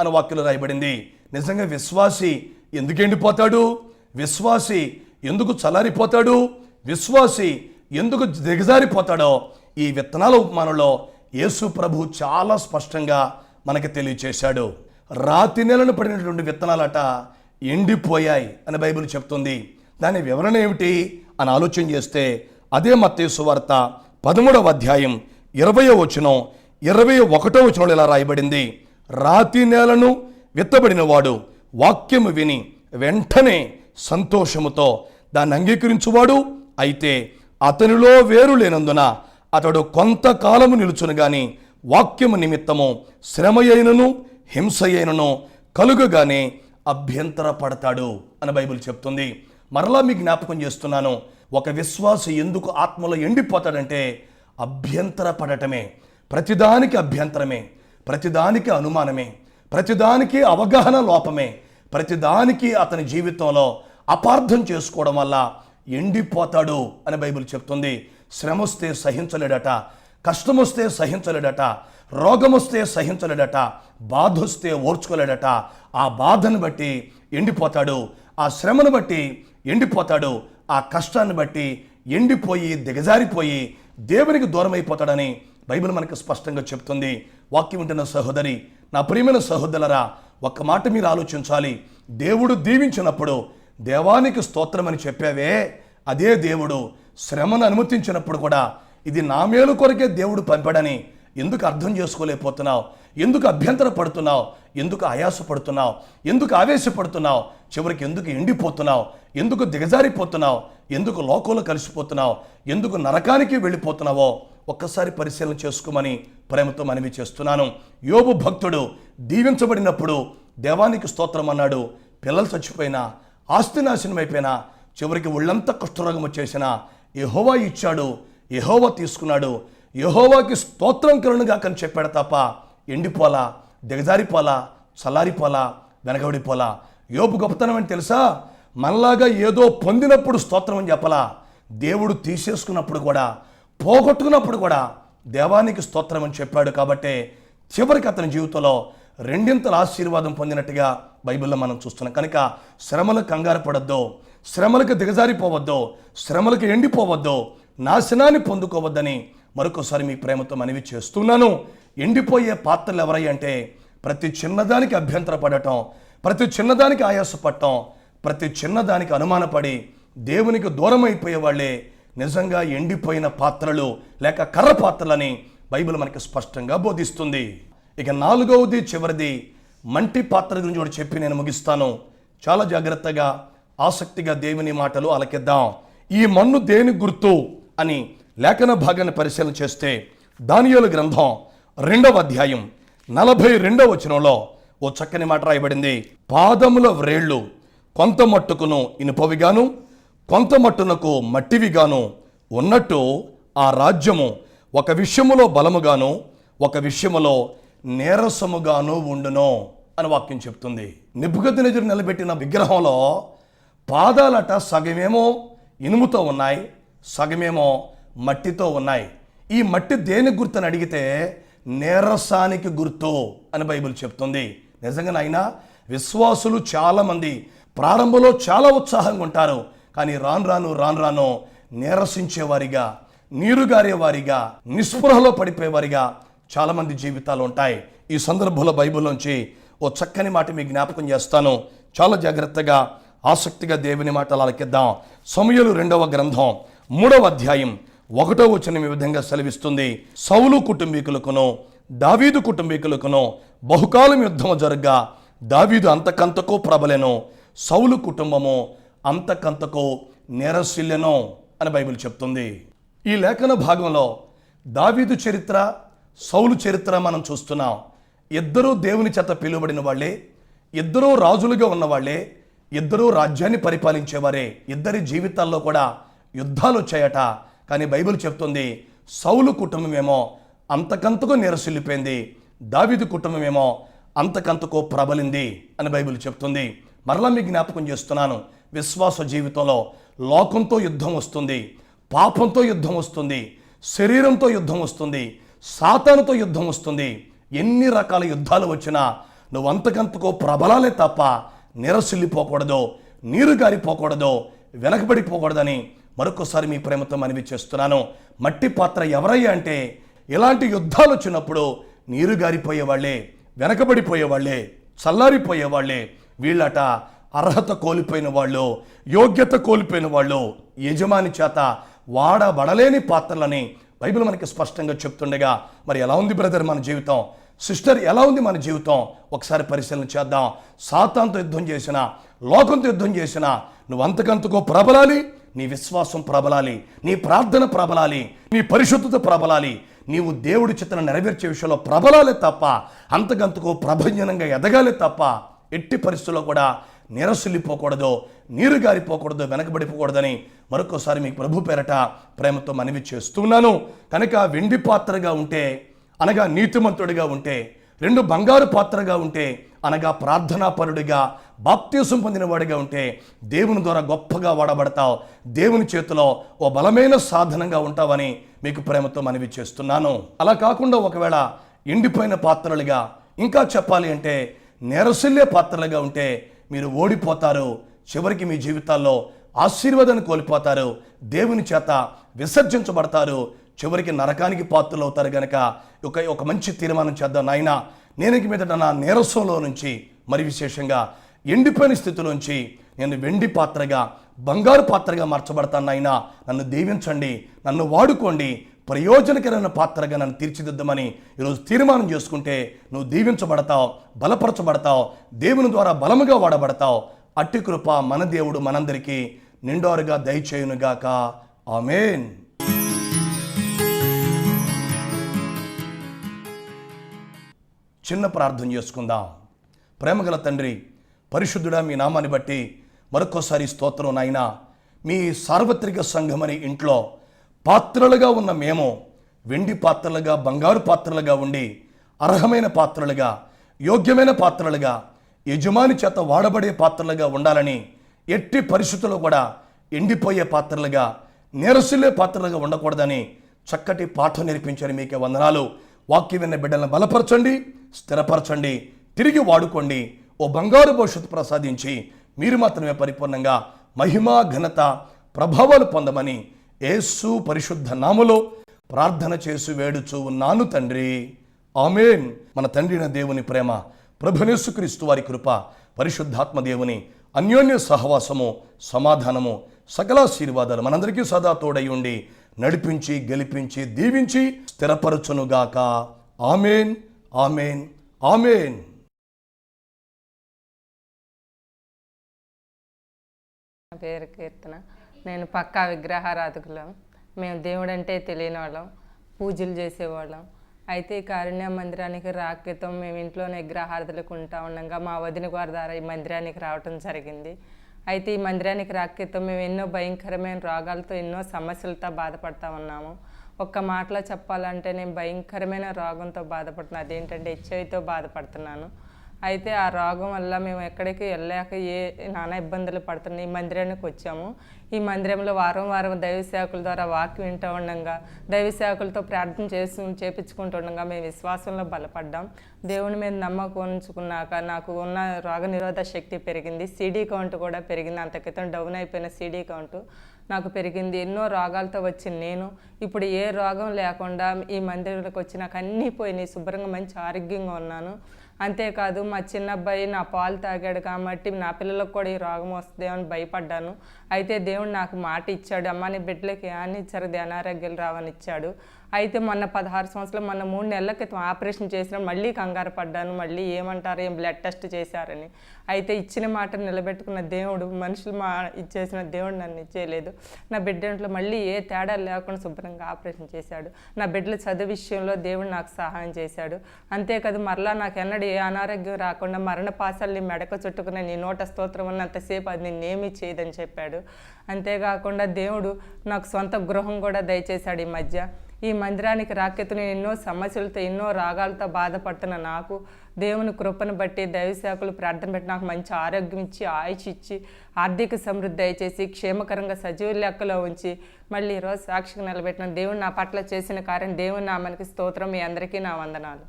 అని వాక్యంలో రాయబడింది. నిజంగా విశ్వాసి ఎందుకు ఎండిపోతాడు? విశ్వాసి ఎందుకు చల్లారిపోతాడు? విశ్వాసి ఎందుకు దిగజారిపోతాడో ఈ విత్తనాల ఉపమానంలో యేసు ప్రభు చాలా స్పష్టంగా మనకి తెలియచేశాడు. రాతి నేలను పడినటువంటి విత్తనాలట ఎండిపోయాయి అని బైబిల్ చెప్తుంది. దాని వివరణ ఏమిటి అని ఆలోచన చేస్తే అదే మత్తయి సువార్త 13వ అధ్యాయం 20వ వచనం 21వ వచనంలో ఇలా రాయబడింది. రాతి నేలను విత్తబడిన వాడు వాక్యము విని వెంటనే సంతోషముతో దాన్ని అంగీకరించువాడు అయితే అతనిలో వేరు లేనందున అతడు కొంతకాలము నిలుచును గాని వాక్యము నిమిత్తము శ్రమయైనను హింసయైనను కలుగగానే అభ్యంతర పడతాడు అని బైబిల్ చెప్తుంది. మరలా మీకు జ్ఞాపకం చేస్తున్నాను, ఒక విశ్వాసి ఎందుకు ఆత్మలో ఎండిపోతాడంటే అభ్యంతర పడటమే. ప్రతిదానికి అభ్యంతరమే, ప్రతిదానికి అనుమానమే, ప్రతిదానికి అవగాహన లోపమే, ప్రతిదానికి అతని జీవితంలో అపార్థం చేసుకోవడం వల్ల ఎండిపోతాడు అని బైబిల్ చెప్తుంది. శ్రమ వస్తే సహించలేడట, కష్టం వస్తే సహించలేడట, రోగం వస్తే సహించలేడట, బాధ వస్తే ఓర్చుకోలేడట. ఆ బాధను బట్టి ఎండిపోతాడు, ఆ శ్రమను బట్టి ఎండిపోతాడు, ఆ కష్టాన్ని బట్టి ఎండిపోయి దిగజారిపోయి దేవునికి దూరం అయిపోతాడని బైబిల్ మనకు స్పష్టంగా చెప్తుంది. వాక్యం వింటున్న సహోదరి, నా ప్రియమైన సహోదరులరా, ఒక్క మాట మీరు ఆలోచించాలి. దేవుడు దీవించినప్పుడు దేవానికి స్తోత్రం అని చెప్పావే, అదే దేవుడు శ్రమను అనుమతించినప్పుడు కూడా ఇది నా మేలు కొరకే దేవుడు పంపాడని ఎందుకు అర్థం చేసుకోలేకపోతున్నావు? ఎందుకు అభ్యంతర పడుతున్నావు? ఎందుకు ఆయాసపడుతున్నావు? ఎందుకు ఆవేశపడుతున్నావు? చివరికి ఎందుకు ఎండిపోతున్నావు? ఎందుకు దిగజారిపోతున్నావు? ఎందుకు లోకంలో కలిసిపోతున్నావు? ఎందుకు నరకానికి వెళ్ళిపోతున్నావో ఒక్కసారి పరిశీలన చేసుకోమని ప్రేమతో మనవి చేస్తున్నాను. యోబు భక్తుడు దీవించబడినప్పుడు దేవానికి స్తోత్రం అన్నాడు. పిల్లలు చచ్చిపోయినా, ఆస్తి నాశనం అయిపోయినా, చివరికి ఒళ్ళంతా కుష్ఠరోగం వచ్చేసినా యెహోవా ఇచ్చాడు, యెహోవా తీసుకున్నాడు, యెహోవాకి స్తోత్రం కలుగునుగాక అని చెప్పాడు తప్ప ఎండిపోలా, దిగజారిపోలా, చల్లారిపోలా, వెనకబడిపోలా. యోబు గొప్పతనం అని తెలుసా? మనలాగా ఏదో పొందినప్పుడు స్తోత్రం అని చెప్పలా, దేవుడు తీసేసుకున్నప్పుడు కూడా, పోగొట్టుకున్నప్పుడు కూడా దేవానికి స్తోత్రం అని చెప్పాడు. కాబట్టి చివరికి అతని జీవితంలో రెండింతల ఆశీర్వాదం పొందినట్టుగా బైబిల్లో మనం చూస్తున్నాం. కనుక శ్రమలకు కంగారు పడొద్దు, శ్రమలకు దిగజారిపోవద్దు, శ్రమలకు ఎండిపోవద్దు, నాశనాన్ని పొందుకోవద్దని మరొకసారి మీ ప్రేమతో మనవి చేస్తున్నాను. ఎండిపోయే పాత్రలు ఎవరై అంటే ప్రతి చిన్నదానికి అభ్యంతర పడటం, ప్రతి చిన్నదానికి ఆయాసపడటం, ప్రతి చిన్నదానికి అనుమానపడి దేవునికి దూరం అయిపోయే వాళ్ళే నిజంగా ఎండిపోయిన పాత్రలు లేక కర్ర పాత్రలని బైబిల్ మనకి స్పష్టంగా బోధిస్తుంది. ఇక 4వది చివరిది మంటి పాత్ర గురించి కూడా చెప్పి నేను ముగిస్తాను. చాలా జాగ్రత్తగా ఆసక్తిగా దేవుని మాటలు ఆలకిద్దాం. ఈ మన్ను దేని గుర్తు అని లేఖన భాగాన్ని పరిశీలన చేస్తే దానియేలు గ్రంథం 2వ అధ్యాయం 42వ వచనంలో ఓ చక్కని మాట రాయబడింది. పాదముల వ్రేళ్లు కొంత మట్టుకును ఇనుపవిగాను కొంత మట్టునకు మట్టివిగాను ఉన్నట్టు ఆ రాజ్యము ఒక విషయములో బలముగాను ఒక విషయములో నీరసముగాను ఉండును అని వాక్యం చెప్తుంది. నెబుకద్నెజరు నిలబెట్టిన విగ్రహంలో పాదాలట సగమేమో ఇనుముతో ఉన్నాయి, సగమేమో మట్టితో ఉన్నాయి. ఈ మట్టి దేని గుర్తు అని అడిగితే నీరసానికి గుర్తు అని బైబిల్ చెప్తుంది. నిజంగా నాయనా, విశ్వాసులు చాలామంది ప్రారంభంలో చాలా ఉత్సాహంగా ఉంటారు, కానీ రాను రాను నీరసించేవారిగా, నీరుగారేవారిగా, నిస్పృహలో పడిపోయేవారిగా చాలామంది జీవితాలు ఉంటాయి. ఈ సందర్భంలో బైబిల్లోంచి ఓ చక్కని మాట మీకు జ్ఞాపకం చేస్తాను. చాలా జాగ్రత్తగా ఆసక్తిగా దేవుని మాటలు ఆలకిద్దాం. సమూయేలు 2వ గ్రంథం 3వ అధ్యాయం 1వ వచనం ఈ విధంగా సెలవిస్తుంది. సౌలు కుటుంబీకులకును దావీదు కుటుంబీకులకును బహుకాలం యుద్ధము జరగ్గా దావీదు అంతకంతకు ప్రబలెను, సౌలు కుటుంబము అంతకంతకు నీరసిల్లెను అని బైబిల్ చెప్తుంది. ఈ లేఖన భాగంలో దావీదు చరిత్ర, సౌలు చరిత్ర మనం చూస్తున్నాం. ఇద్దరూ దేవుని చేత పిలువబడిన వాళ్ళే, ఇద్దరూ రాజులుగా ఉన్నవాళ్లే, ఇద్దరూ రాజ్యాన్ని పరిపాలించేవారే. ఇద్దరి జీవితాల్లో కూడా యుద్ధాలు వచ్చాయట. కానీ బైబిల్ చెప్తుంది సౌలు కుటుంబమేమో అంతకంతకు నీరసిల్లిపోయింది, దావీదు కుటుంబమేమో అంతకంతకు ప్రబలింది అని బైబిల్ చెప్తుంది. మరలా మీకు జ్ఞాపకం చేస్తున్నాను, విశ్వాస జీవితంలో లోకంతో యుద్ధం వస్తుంది, పాపంతో యుద్ధం వస్తుంది, శరీరంతో యుద్ధం వస్తుంది, సాతానుతో యుద్ధం వస్తుంది. ఎన్ని రకాల యుద్ధాలు వచ్చినా నువ్వు అంతకంతకో ప్రబలాలే తప్ప నిరసిల్లిపోకూడదు, నీరు గారిపోకూడదు, వెనకబడిపోకూడదని మరొకసారి మీ ప్రేమతో మనవి చేస్తున్నాను. మట్టి పాత్ర ఎవరయ్యా అంటే ఇలాంటి యుద్ధాలు వచ్చినప్పుడు నీరు గారిపోయేవాళ్లే, వెనకబడిపోయేవాళ్లే, చల్లారిపోయేవాళ్లే. వీళ్ళట అర్హత కోల్పోయిన వాళ్ళు, యోగ్యత కోల్పోయిన వాళ్ళు, యజమాని చేత వాడబడలేని పాత్రలని బైబిల్ మనకి స్పష్టంగా చెప్తుండగా, మరి ఎలా ఉంది బ్రదర్ మన జీవితం, సిస్టర్ ఎలా ఉంది మన జీవితం? ఒకసారి పరిశీలన చేద్దాం. సాతానుతో యుద్ధం చేసినా, లోకంతో యుద్ధం చేసినా నువ్వు అంతకంతకో ప్రబలాలి, నీ విశ్వాసం ప్రబలాలి, నీ ప్రార్థన ప్రబలాలి, నీ పరిశుద్ధత ప్రబలాలి, నీవు దేవుడి చిత్తను నెరవేర్చే విషయంలో ప్రబలాలే తప్ప అంతకంతకో ప్రభంజనంగా ఎదగాలి తప్ప ఎట్టి పరిస్థితుల్లో కూడా నిరసిల్లిపోకూడదు, నీరు గారిపోకూడదు, వెనకబడిపోకూడదని మరొకసారి మీకు ప్రభు పేరట ప్రేమతో మనవి చేస్తున్నాను. కనుక వెండి పాత్రగా ఉంటే అనగా నీతిమంతుడిగా ఉంటే, రెండు బంగారు పాత్రగా ఉంటే అనగా ప్రార్థనాపరుడిగా బాప్తీసం పొందినవాడిగా ఉంటే దేవుని ద్వారా గొప్పగా వాడబడతావు, దేవుని చేతిలో ఓ బలమైన సాధనంగా ఉంటావని మీకు ప్రేమతో మనవి చేస్తున్నాను. అలా కాకుండా ఒకవేళ ఎండిపోయిన పాత్రలుగా, ఇంకా చెప్పాలి అంటే నెరసిల్లే పాత్రలుగా ఉంటే మీరు ఓడిపోతారు. చివరికి మీ జీవితాల్లో ఆశీర్వాదాన్ని కోల్పోతారు, దేవుని చేత విసర్జించబడతారు, చివరికి నరకానికి పాత్రలు అవుతారు. కనుక ఒక మంచి తీర్మానం చేద్దాం. నాయన, నేను మీదట నా నీరసంలో నుంచి, మరి విశేషంగా ఎండిపోయిన స్థితిలోంచి నేను వెండి పాత్రగా, బంగారు పాత్రగా మార్చబడతాను. నాయన, నన్ను దీవించండి, నన్ను వాడుకోండి, ప్రయోజనకరమైన పాత్రగా నన్ను తీర్చిదిద్దామని ఈరోజు తీర్మానం చేసుకుంటే నువ్వు దీవించబడతావు, బలపరచబడతావు, దేవుని ద్వారా బలముగా వాడబడతావు. అట్టి కృప మన దేవుడు మనందరికీ నిండారుగా దయచేయునుగాక. ఆమేన్. చిన్న ప్రార్థన చేసుకుందాం. ప్రేమగల తండ్రి, పరిశుద్ధుడా, మీ నామాన్ని బట్టి మరొకసారి స్తోత్రం. నాయన, మీ సార్వత్రిక సంఘమని ఇంట్లో పాత్రలుగా ఉన్న మేము వెండి పాత్రలుగా, బంగారు పాత్రలుగా ఉండి అర్హమైన పాత్రలుగా, యోగ్యమైన పాత్రలుగా, యజమాని చేత వాడబడే పాత్రలుగా ఉండాలని, ఎట్టి పరిస్థితుల్లో కూడా ఎండిపోయే పాత్రలుగా, నీరసిల్లే పాత్రలుగా ఉండకూడదని చక్కటి పాఠం నేర్పించని మీకే వందనాలు. వాక్యం విన్న బిడ్డలను బలపరచండి, స్థిరపరచండి, తిరిగి వాడుకోండి. ఓ బంగారు భవిష్యత్తు ప్రసాదించి మీరు మాత్రమే పరిపూర్ణంగా మహిమ, ఘనత, ప్రభావాలు పొందమని యేసు పరిశుద్ధ నామములో ప్రార్థన చేసి వేడుచు ఉన్నాను తండ్రి. ఆమేన్. మన తండ్రి అయిన దేవుని ప్రేమ, ప్రభువైన యేసుక్రీస్తు వారి కృప, పరిశుద్ధాత్మ దేవుని అన్యోన్య సహవాసము, సమాధానము, సకల ఆశీర్వాదాలు మనందరికీ సదా తోడై ఉండి నడిపించి, గెలిపించి, దీవించి స్థిరపరచునుగాక. ఆమేన్, ఆమేన్, ఆమేన్. నా పేరు కీర్తన. నేను పక్కా విగ్రహారాధకులం. మేము దేవుడు అంటే తెలియని వాళ్ళం, పూజలు చేసేవాళ్ళం. అయితే ఈ కారుణ్య మందిరానికి రాక్రితం మేము ఇంట్లోనే విగ్రహారాధనలకు ఉంటా ఉండగా మా వదిన గారి ద్వారా ఈ మందిరానికి రావటం జరిగింది. అయితే ఈ మందిరానికి రాక్రితం మేము ఎన్నో భయంకరమైన రోగాలతో, ఎన్నో సమస్యలతో బాధపడతా ఉన్నాము. ఒక్క మాటలో చెప్పాలంటే నేను భయంకరమైన రోగంతో బాధపడుతున్నాను. అదేంటంటే హెచ్ఐవితో బాధపడుతున్నాను. అయితే ఆ రోగం వల్ల మేము ఎక్కడికి వెళ్ళాక నానా ఇబ్బందులు పడుతున్నాయి. ఈ మందిరానికి వచ్చాము. ఈ మందిరంలో వారం వారం దైవ సేవకుల ద్వారా వాక్యం వింటూ ఉండగా, దైవ సేవకులతో ప్రార్థన చేపించుకుంటూ ఉండగా మేము విశ్వాసంలో బలపడ్డాం. దేవుని మీద నమ్మకం ఉంచుకున్నాక నాకు ఉన్న రోగ నిరోధక శక్తి పెరిగింది. సిడీ కౌంట్ కూడా పెరిగింది. అంత క్రితం డౌన్ అయిపోయిన సిడీ కౌంట్ నాకు పెరిగింది. ఎన్నో రోగాలతో వచ్చిన నేను ఇప్పుడు ఏ రోగం లేకుండా ఈ మందిరంలోకి వచ్చి నాకు అన్నీ పోయినాయి. శుభ్రంగా మంచి ఆరోగ్యంగా ఉన్నాను. అంతేకాదు మా చిన్న అబ్బాయి నా పాలు తాగాడు కాబట్టి నా పిల్లలకు కూడా ఈ రోగం వస్తుందేమో అని భయపడ్డాను. అయితే దేవుడు నాకు మాట ఇచ్చాడు, అమ్మ నీ బిడ్డలకి ఏమని ఇచ్చారు, అనారోగ్యాలు రావని ఇచ్చాడు. అయితే మొన్న 16 సంవత్సరాలు, మొన్న 3 నెలల క్రితం ఆపరేషన్ చేసిన మళ్ళీ కంగారు పడ్డాను. మళ్ళీ ఏమంటారు, ఏం బ్లడ్ టెస్ట్ చేశారని. అయితే ఇచ్చిన మాట నిలబెట్టుకున్న దేవుడు, మనుషులు ఇచ్చేసిన దేవుడు నన్ను ఇచ్చేయలేదు. నా బిడ్డలో మళ్ళీ ఏ తేడా లేకుండా శుభ్రంగా ఆపరేషన్ చేశాడు. నా బిడ్డల చదువు విషయంలో దేవుడు నాకు సహాయం చేశాడు. అంతేకాదు మరలా నాకు ఎన్నడూ ఏ అనారోగ్యం రాకుండా మరణ పాసాలు మెడక చుట్టుకున్న నీ నోట స్తోత్రం ఉన్నంతసేపు అది నేనేమీ చేయదని చెప్పాడు. అంతేకాకుండా దేవుడు నాకు సొంత గృహం కూడా దయచేశాడు. ఈ మధ్య ఈ మందిరానికి రాకెత్తు నేను ఎన్నో సమస్యలతో, ఎన్నో రాగాలతో బాధపడుతున్న నాకు దేవుని కృపను బట్టి, దైవ సేవకులు ప్రార్థన బట్టి నాకు మంచి ఆరోగ్యం ఇచ్చి, ఆయుష్ ఇచ్చి, ఆర్థిక సమృద్ధి దయచేసి, క్షేమకరంగా సజీవ లెక్కలో ఉంచి మళ్ళీ ఈరోజు సాక్షిగా నిలబెట్టిన దేవుడు నా పట్ల చేసిన కార్యం దేవుని నామానికి స్తోత్రం. మీ అందరికీ నా వందనాలు.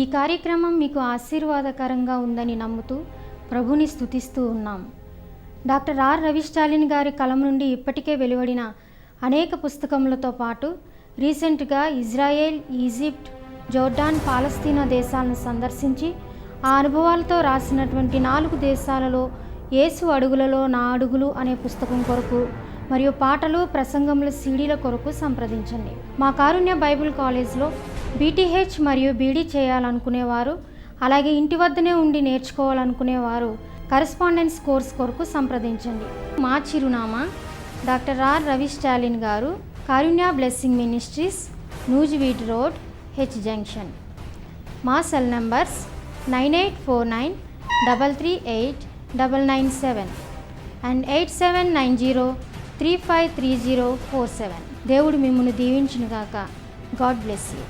ఈ కార్యక్రమం మీకు ఆశీర్వాదకరంగా ఉందని నమ్ముతూ ప్రభుని స్తుతిస్తూ ఉన్నాం. డాక్టర్ ఆర్ రవి స్టాలిన్ గారి కలం నుండి ఇప్పటికే వెలువడిన అనేక పుస్తకములతో పాటు రీసెంట్గా ఇజ్రాయెల్, ఈజిప్ట్, జోర్డాన్, పాలస్తీనా దేశాలను సందర్శించి ఆ అనుభవాలతో రాసినటువంటి 4 దేశాలలో యేసు అడుగులలో నా అడుగులు అనే పుస్తకం కొరకు మరియు పాటలు, ప్రసంగముల సీడీల కొరకు సంప్రదించండి. మా కారుణ్య బైబిల్ కాలేజ్లో బీటీహెచ్ మరియు బీడీ చేయాలనుకునేవారు, అలాగే ఇంటి వద్దనే ఉండి నేర్చుకోవాలనుకునేవారు కరెస్పాండెన్స్ కోర్స్ కొరకు సంప్రదించండి. మా చిరునామా డాక్టర్ ఆర్ రవి స్టాలిన్ గారు, Karunya blessing ministries, Nuzvid road, H junction. మా సెల్ నంబర్స్ 9849338997 అండ్ 8790353047. దేవుడు మిమ్మల్ని దీవించునుగాక. God bless you.